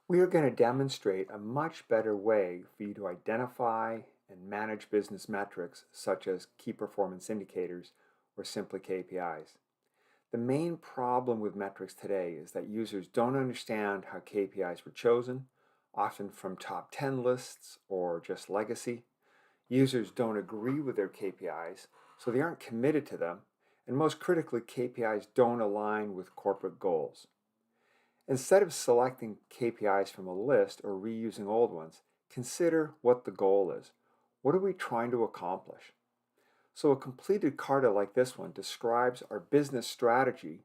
We are going to demonstrate a much better way for you to identify and manage business metrics such as key performance indicators or simply KPIs. The main problem with metrics today is that users don't understand how KPIs were chosen, often from top 10 lists or just legacy. Users don't agree with their KPIs, so they aren't committed to them, and most critically, KPIs don't align with corporate goals. Instead of selecting KPIs from a list or reusing old ones, consider what the goal is. What are we trying to accomplish? So a completed Karta like this one describes our business strategy,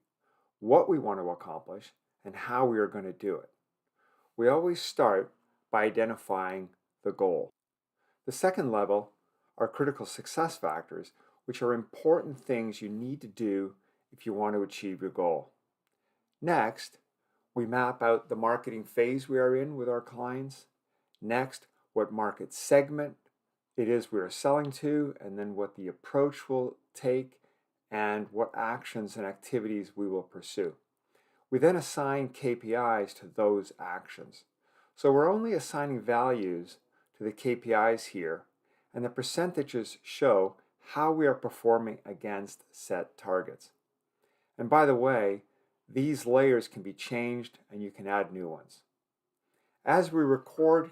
what we want to accomplish, and how we are going to do it. We always start by identifying the goal. The second level are critical success factors, which are important things you need to do if you want to achieve your goal. Next, we map out the marketing phase we are in with our clients. Next, what market segment it is we are selling to, and then what the approach will take, and what actions and activities we will pursue. We then assign KPIs to those actions. So we're only assigning values to the KPIs here, and the percentages show how we are performing against set targets. And by the way, these layers can be changed and you can add new ones. As we record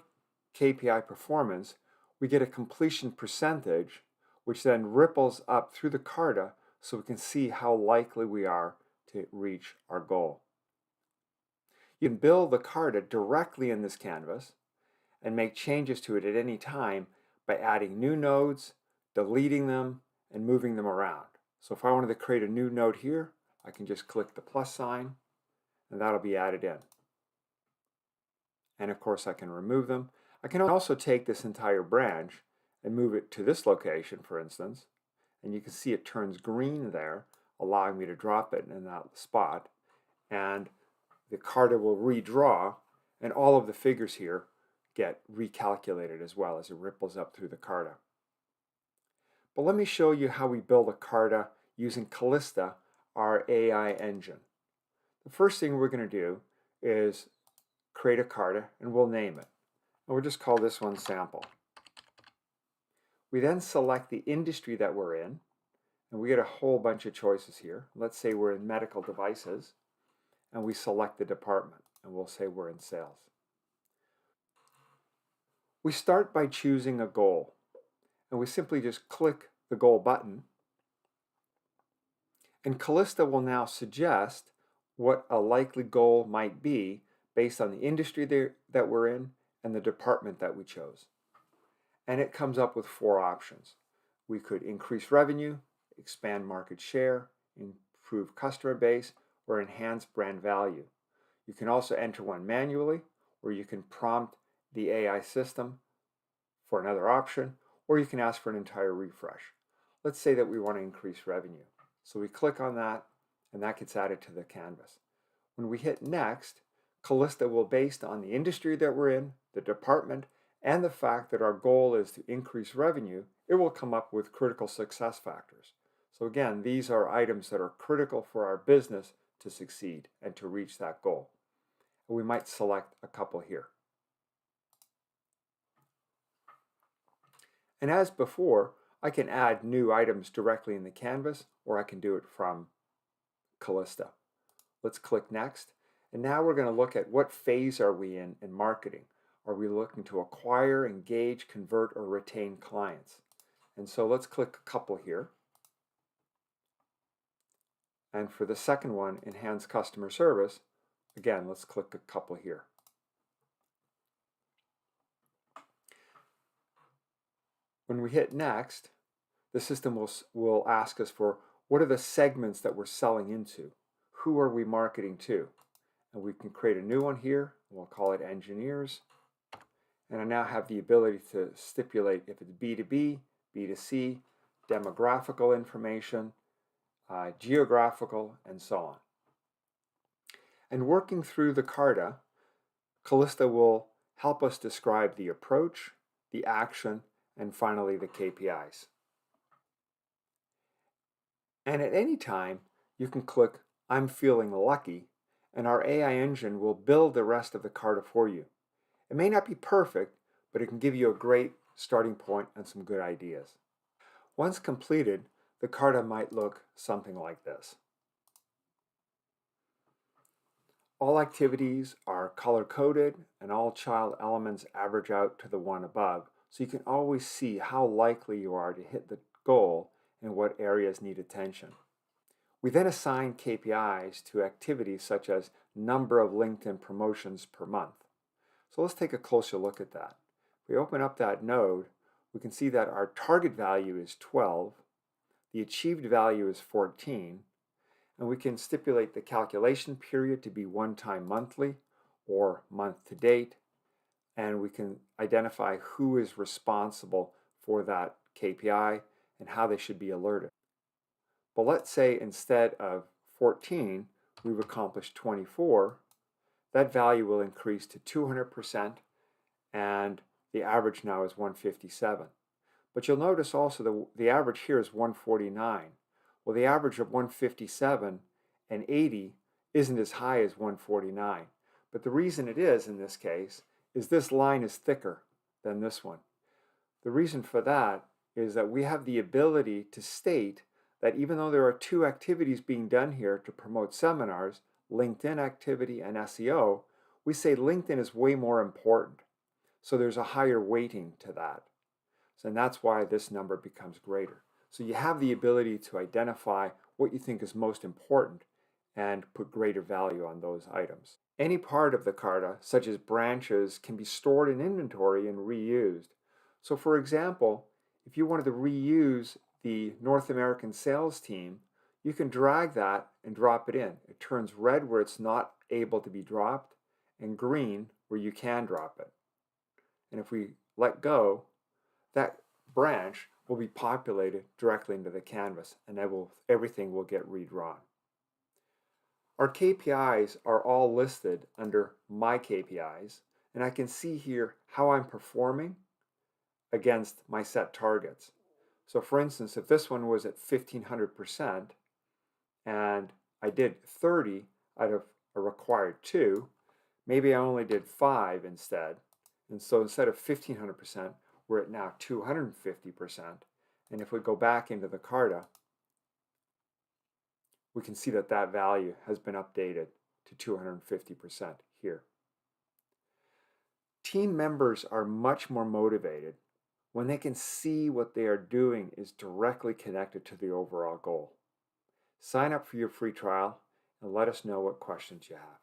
KPI performance, we get a completion percentage, which then ripples up through the Karta so we can see how likely we are to reach our goal. You can build the Karta directly in this canvas and make changes to it at any time by adding new nodes, deleting them, and moving them around. So if I wanted to create a new node here, I can just click the plus sign and that'll be added in. And of course I can remove them. I can also take this entire branch and move it to this location, for instance, and you can see it turns green there, allowing me to drop it in that spot, and the Karta will redraw, and all of the figures here get recalculated as well as it ripples up through the Karta. But let me show you how we build a Karta using Callista, our AI engine. The first thing we're going to do is create a Karta, and we'll name it. And we'll just call this one sample. We then select the industry that we're in, and we get a whole bunch of choices here. Let's say we're in medical devices, and we select the department, and we'll say we're in sales. We start by choosing a goal, and we simply just click the goal button, and Callista will now suggest what a likely goal might be based on the industry that we're in and the department that we chose. And it comes up with 4 options. We could increase revenue, expand market share, improve customer base, or enhance brand value. You can also enter one manually, or you can prompt the AI system for another option, or you can ask for an entire refresh. Let's say that we want to increase revenue. So we click on that, and that gets added to the canvas. When we hit next, Callista will, based on the industry that we're in, the department, and the fact that our goal is to increase revenue, it will come up with critical success factors. So again, these are items that are critical for our business to succeed and to reach that goal. And we might select a couple here. And as before, I can add new items directly in the canvas, or I can do it from Callista. Let's click next. And now we're going to look at what phase are we in marketing. Are we looking to acquire, engage, convert, or retain clients? And so let's click a couple here. And for the second one, enhance customer service, again, let's click a couple here. When we hit next, the system will ask us for what are the segments that we're selling into? Who are we marketing to? And we can create a new one here. We'll call it engineers. And I now have the ability to stipulate if it's B2B, B2C, demographical information, geographical, and so on. And working through the Karta, Callista will help us describe the approach, the action, and finally the KPIs. And at any time, you can click I'm feeling lucky, and our AI engine will build the rest of the Karta for you. It may not be perfect, but it can give you a great starting point and some good ideas. Once completed, the Karta might look something like this. All activities are color-coded and all child elements average out to the one above, so you can always see how likely you are to hit the goal and what areas need attention. We then assign KPIs to activities such as number of LinkedIn promotions per month. So let's take a closer look at that. If we open up that node, we can see that our target value is 12, the achieved value is 14, and we can stipulate the calculation period to be one time monthly or month to date, and we can identify who is responsible for that KPI and how they should be alerted. But let's say instead of 14, we've accomplished 24, that value will increase to 200%, and the average now is 157. But you'll notice also the average here is 149. Well, the average of 157 and 80 isn't as high as 149. But the reason it is in this case is this line is thicker than this one. The reason for that is that we have the ability to state that even though there are two activities being done here to promote seminars, LinkedIn activity and SEO, we say LinkedIn is way more important. So there's a higher weighting to that. And that's why this number becomes greater. So you have the ability to identify what you think is most important and put greater value on those items. Any part of the Karta, such as branches, can be stored in inventory and reused. So for example, if you wanted to reuse the North American sales team, you can drag that and drop it in. It turns red where it's not able to be dropped and green where you can drop it. And if we let go, that branch will be populated directly into the canvas, and everything will get redrawn. Our KPIs are all listed under My KPIs, and I can see here how I'm performing against my set targets. So for instance, if this one was at 1500% and I did 30 out of a required 2, maybe I only did 5 instead. And so instead of 1500%, we're at now 250%. And if we go back into the Karta, we can see that that value has been updated to 250% here. Team members are much more motivated when they can see what they are doing is directly connected to the overall goal. Sign up for your free trial and let us know what questions you have.